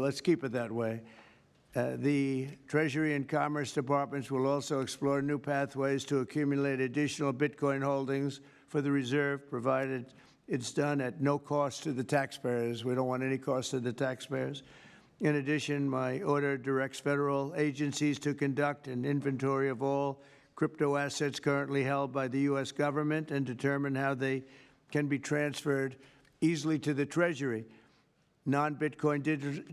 let's keep it that way. The Treasury and Commerce Departments will also explore new pathways to accumulate additional Bitcoin holdings for the reserve, provided it's done at no cost to the taxpayers. We don't want any cost to the taxpayers. In addition, my order directs federal agencies to conduct an inventory of all crypto assets currently held by the U.S. government and determine how they can be transferred easily to the Treasury. Non-Bitcoin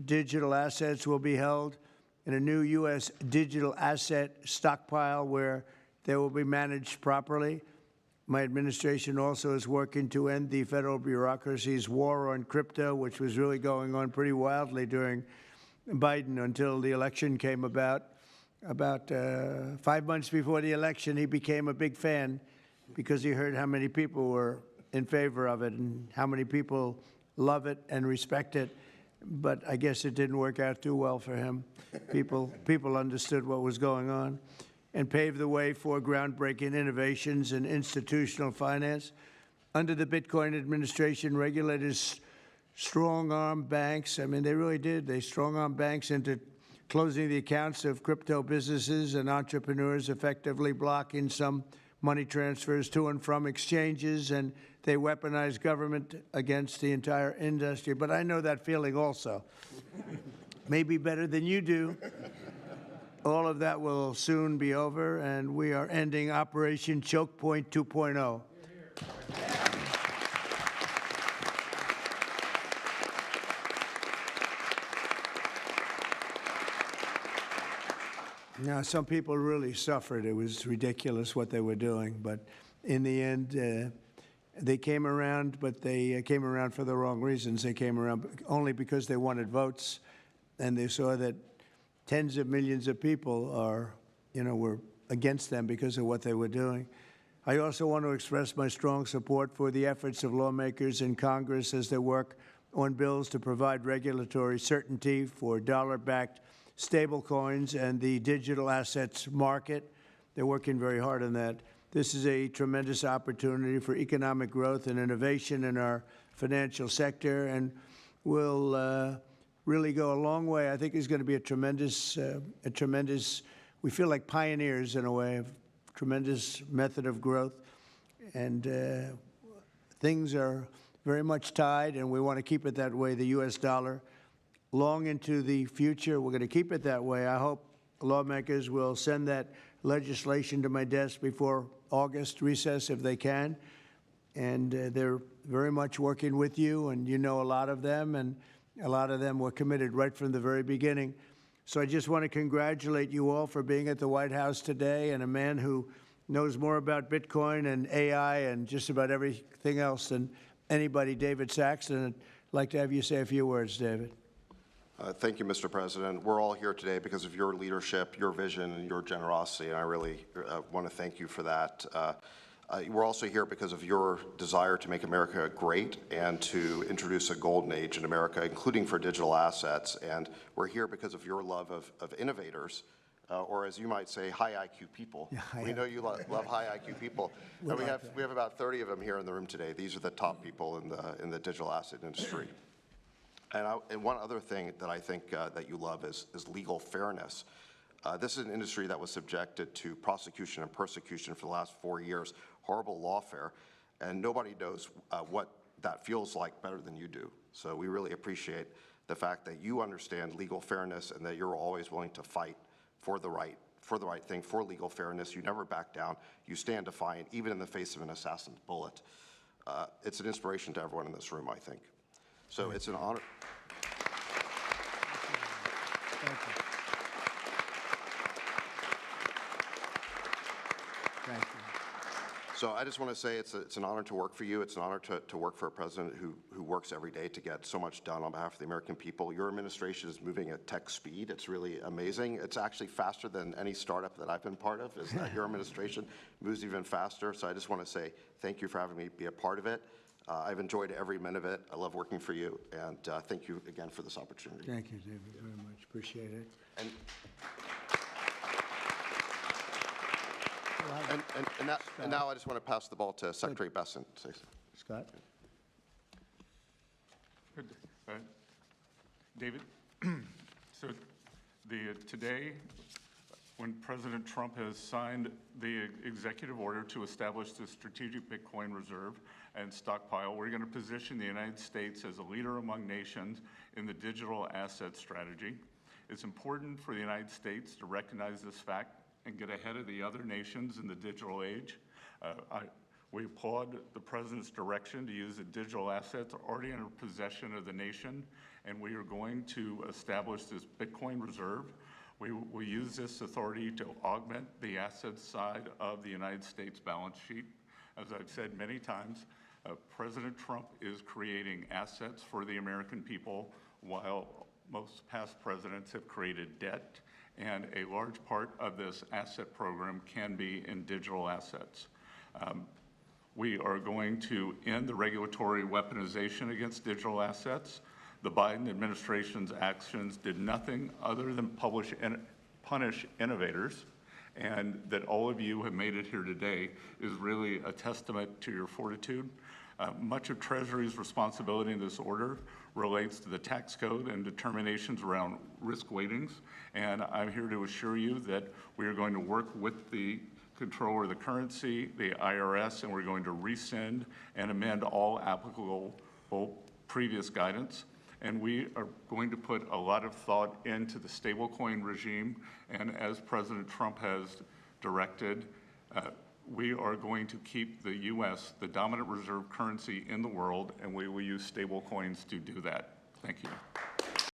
digital assets will be held in a new U.S. digital asset stockpile where they will be managed properly. My administration also is working to end the federal bureaucracy's war on crypto, which was really going on pretty wildly during Biden until the election came about. About 5 months before the election, he became a big fan because he heard how many people were in favor of it and how many people love it and respect it. But I guess it didn't work out too well for him. People understood what was going on and paved the way for groundbreaking innovations in institutional finance. Under the Bitcoin administration, regulators strong-armed banks. I mean, they really did. They strong-armed banks into closing the accounts of crypto businesses and entrepreneurs, effectively blocking some money transfers to and from exchanges, and they weaponized government against the entire industry. But I know that feeling also. Maybe better than you do. All of that will soon be over, and we are ending Operation Choke Point 2.0. Now, some people really suffered. It was ridiculous what they were doing. But in the end, they came around, but they came around for the wrong reasons. They came around only because they wanted votes, and they saw that tens of millions of people were against them because of what they were doing. I also want to express my strong support for the efforts of lawmakers in Congress as they work on bills to provide regulatory certainty for dollar-backed stablecoins and the digital assets market. They're working very hard on that. This is a tremendous opportunity for economic growth and innovation in our financial sector, and will really go a long way. I think it's going to be a tremendous, we feel like pioneers in a way, of tremendous method of growth. And things are very much tied, and we want to keep it that way, the U.S. dollar. Long into the future, we're going to keep it that way. I hope lawmakers will send that legislation to my desk before August recess if they can. And they're very much working with you, and you know a lot of them, and a lot of them were committed right from the very beginning. So I just want to congratulate you all for being at the White House today, and a man who knows more about Bitcoin and AI and just about everything else than anybody, David Saxton. I'd like to have you say a few words, David. Thank you, Mr. President. We're all here today because of your leadership, your vision, and your generosity, and I really want to thank you for that. We're also here because of your desire to make America great and to introduce a golden age in America, including for digital assets. And we're here because of your love of innovators, or as you might say, high IQ people. Yeah, we know you love high IQ people. And we have about 30 of them here in the room today. These are the top people in the digital asset industry. And one other thing that I think that you love is legal fairness. This is an industry that was subjected to prosecution and persecution for the last 4 years, horrible lawfare, and nobody knows what that feels like better than you do. So we really appreciate the fact that you understand legal fairness and that you're always willing to fight for the right thing, for legal fairness. You never back down. You stand defiant, even in the face of an assassin's bullet. It's an inspiration to everyone in this room, I think. So it's an honor. Thank you. Thank you. So I just want to say it's an honor to work for you. It's an honor to work for a president who works every day to get so much done on behalf of the American people. Your administration is moving at tech speed. It's really amazing. It's actually faster than any startup that I've been part of. Is that your administration moves even faster. So I just want to say thank you for having me be a part of it. I've enjoyed every minute of it. I love working for you, and thank you again for this opportunity. Thank you, David, very much. Appreciate it. And now I just want to pass the ball to Secretary Bessent. Scott? David? So today, when President Trump has signed the executive order to establish the strategic Bitcoin reserve and stockpile, we're going to position the United States as a leader among nations in the digital asset strategy. It's important for the United States to recognize this fact and get ahead of the other nations in the digital age. We applaud the President's direction to use the digital assets already in possession of the nation, and we are going to establish this Bitcoin reserve. We will use this authority to augment the asset side of the United States balance sheet. As I've said many times, President Trump is creating assets for the American people, while most past presidents have created debt, and a large part of this asset program can be in digital assets. We are going to end the regulatory weaponization against digital assets. The Biden administration's actions did nothing other than punish innovators, and that all of you have made it here today is really a testament to your fortitude. Much of Treasury's responsibility in this order relates to the tax code and determinations around risk weightings, and I'm here to assure you that we are going to work with the Controller of the Currency, the IRS, and we're going to rescind and amend all applicable previous guidance. And we are going to put a lot of thought into the stablecoin regime, and as President Trump has directed, we are going to keep the U.S. the dominant reserve currency in the world, and we will use stablecoins to do that. Thank you.